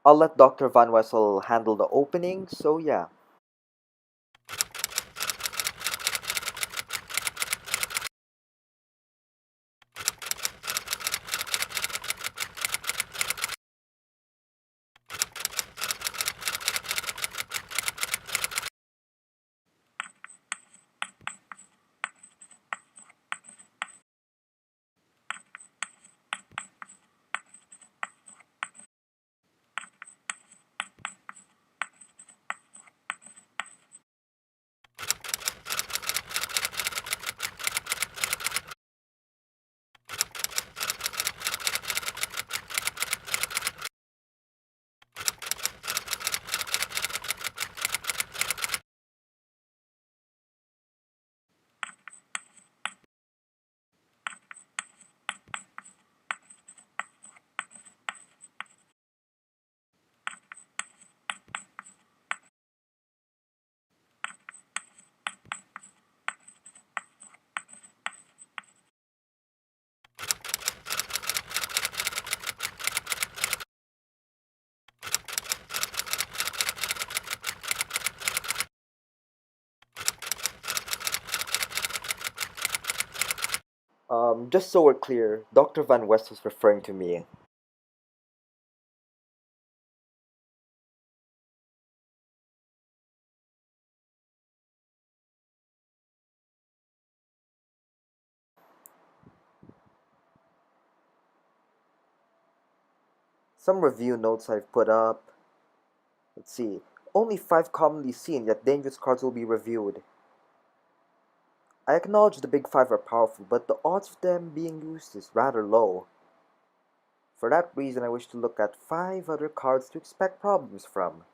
I'll let Dr. Van Wessel handle the opening, so yeah. Just so we're clear, Dr. Van West was referring to me. Some review notes I've put up. Let's see. Only 5 commonly seen yet dangerous cards will be reviewed. I acknowledge the big 5 are powerful, but the odds of them being used is rather low. For that reason, I wish to look at 5 other cards to expect problems from.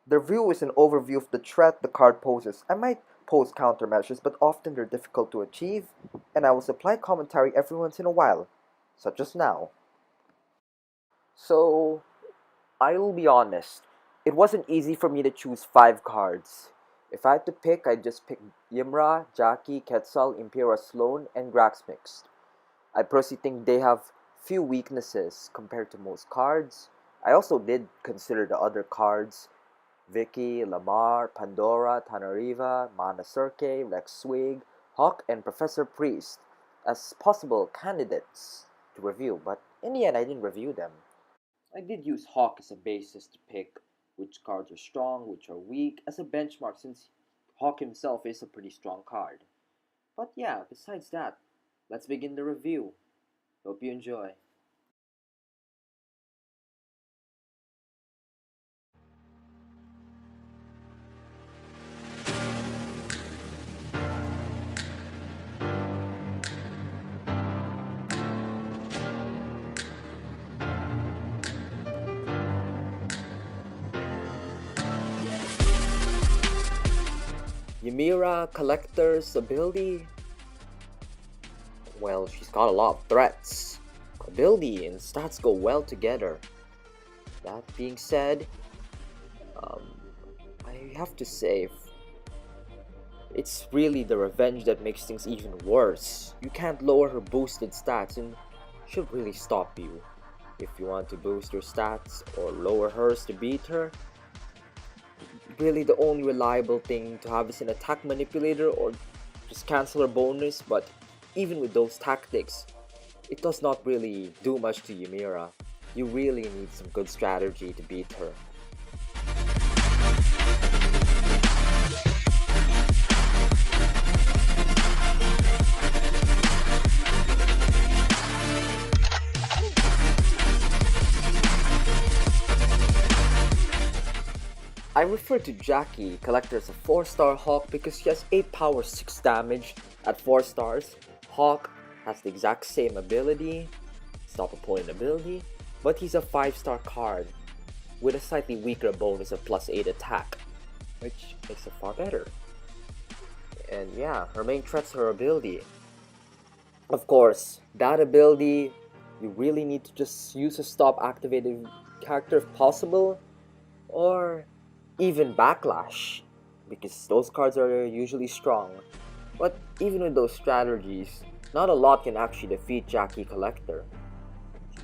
The review is an overview of the threat the card poses. I might pose countermeasures, but often they're difficult to achieve, and I will supply commentary every once in a while, such as now. So, I'll be honest. It wasn't easy for me to choose 5 cards. If I had to pick, I'd just pick Mira, Jackie, Quetzal, Imperial Sloan, and Grax Mixed. I personally think they have few weaknesses compared to most cards. I also did consider the other cards: Vicky, Lamar, Pandora, Tanariva, Mana Cirque, Lex Swig, Hawk, and Professor Priest as possible candidates to review, but in the end I didn't review them. I did use Hawk as a basis to pick which cards are strong, which are weak, as a benchmark since Hawk himself is a pretty strong card. But yeah, besides that, let's begin the review. Hope you enjoy. Ymira Collector's ability? Well, she's got a lot of threats. Ability and stats go well together. That being said, um, I have to say, it's really the revenge that makes things even worse. You can't lower her boosted stats and she'll really stop you. If you want to boost your stats or lower hers to beat her, really the only reliable thing to have is an attack manipulator or just cancel her bonus, but even with those tactics, it does not really do much to Ymira. You really need some good strategy to beat her. I refer to Jackie Collector as a 4-star Hawk because she has 8 power 6 damage at 4 stars. Hawk has the exact same ability, stop opponent ability, but he's a 5-star card with a slightly weaker bonus of plus 8 attack, which makes it far better. And yeah, her main threat's her ability. Of course, that ability, you really need to just use a stop activated character if possible, or even Backlash, because those cards are usually strong. But even with those strategies, not a lot can actually defeat Jackie Collector,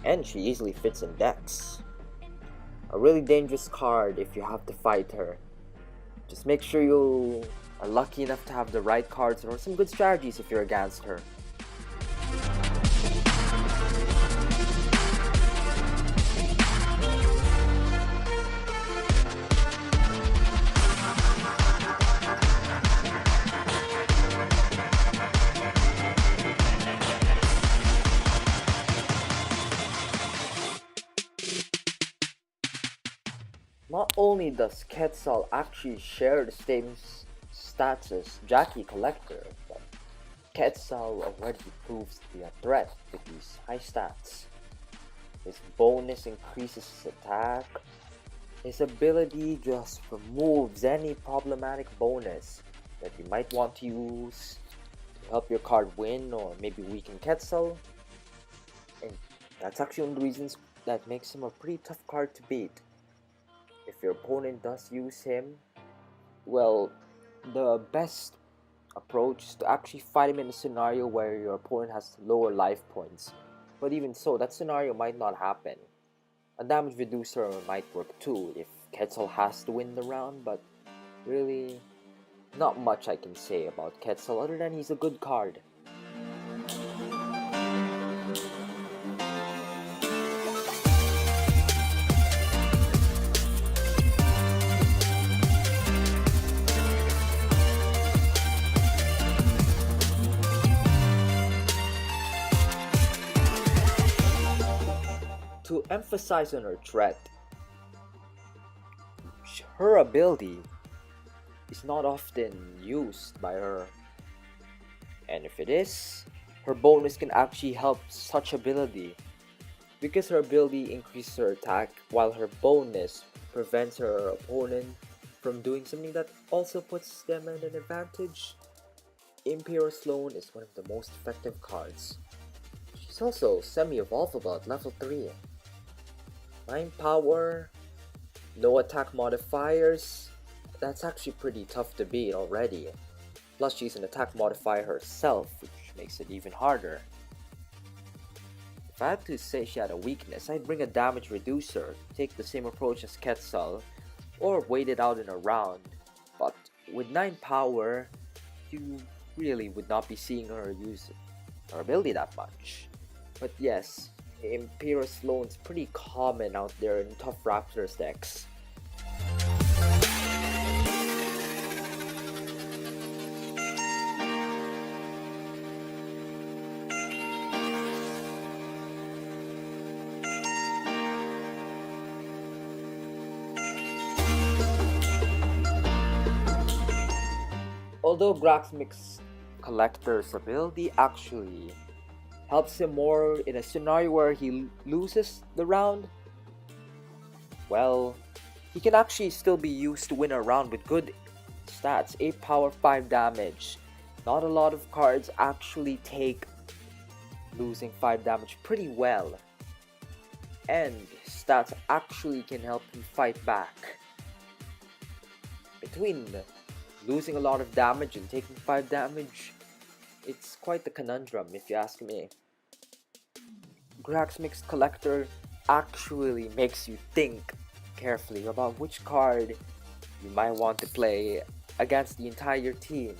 and she easily fits in decks. A really dangerous card if you have to fight her. Just make sure you are lucky enough to have the right cards or some good strategies if you're against her. Not only does Quetzal actually share the same stats as Jackie Collector, but Quetzal already proves to be a threat with these high stats. His bonus increases his attack. His ability just removes any problematic bonus that you might want to use to help your card win or maybe weaken Quetzal. And that's actually one of the reasons that makes him a pretty tough card to beat. If your opponent does use him, well, the best approach is to actually fight him in a scenario where your opponent has lower life points. But even so, that scenario might not happen. A damage reducer might work too if Quetzal has to win the round, but really, not much I can say about Quetzal other than he's a good card. To emphasize on her threat, her ability is not often used by her, and if it is, her bonus can actually help such ability because her ability increases her attack while her bonus prevents her opponent from doing something that also puts them at an advantage. Imperial Sloan is one of the most effective cards. She's also semi-evolvable at level 3. 9 power, no attack modifiers, that's actually pretty tough to beat already. Plus she's an attack modifier herself, which makes it even harder. If I had to say she had a weakness, I'd bring a damage reducer, take the same approach as Quetzal, or wait it out in a round. But with 9 power, you really would not be seeing her use her ability that much. But yes, Imperial Sloan's pretty common out there in tough Raptors decks. Although Graxmix Collector's ability actually helps him more in a scenario where he loses the round, well, he can actually still be used to win a round with good stats. 8 power, 5 damage. Not a lot of cards actually take losing 5 damage pretty well, and his stats actually can help him fight back. Between losing a lot of damage and taking 5 damage, it's quite the conundrum if you ask me. Graxmix Collector actually makes you think carefully about which card you might want to play against the entire team.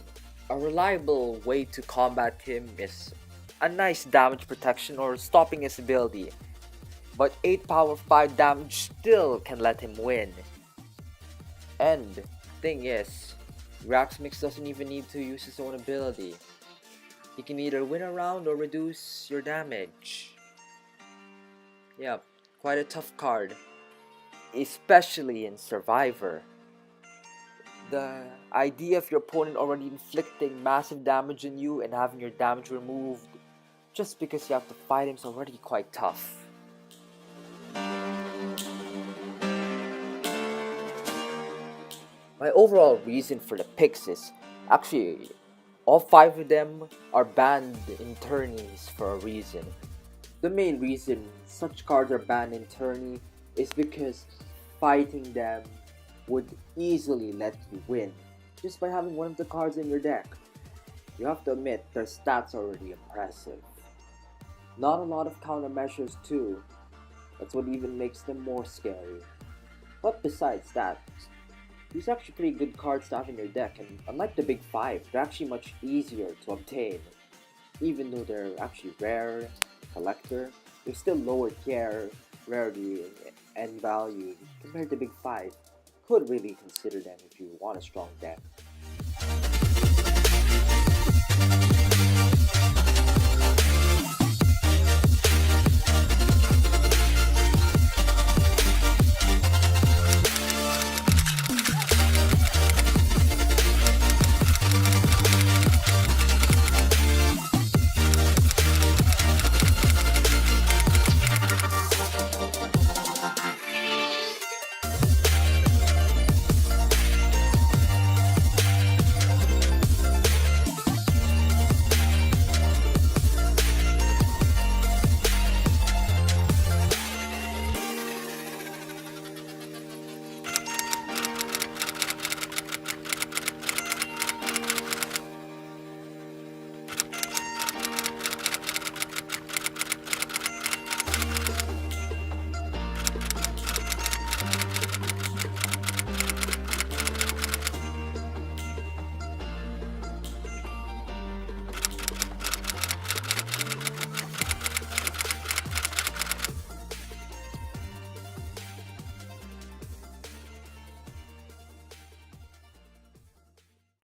A reliable way to combat him is a nice damage protection or stopping his ability, but 8 power 5 damage still can let him win. And thing is, Graxmix doesn't even need to use his own ability. He can either win a round or reduce your damage. Yeah, quite a tough card, especially in Survivor. The idea of your opponent already inflicting massive damage on you and having your damage removed just because you have to fight him is already quite tough. My overall reason for the picks is actually all 5 of them are banned in tourneys for a reason. The main reason such cards are banned in tourney is because fighting them would easily let you win just by having one of the cards in your deck. You have to admit their stats are already impressive. Not a lot of countermeasures too. That's what even makes them more scary. But besides that, these are actually pretty good cards to have in your deck, and unlike the big five, they're actually much easier to obtain. Even though they're actually rare, collector, they're still lower tier, rarity, and value compared to big five. Could really consider them if you want a strong deck.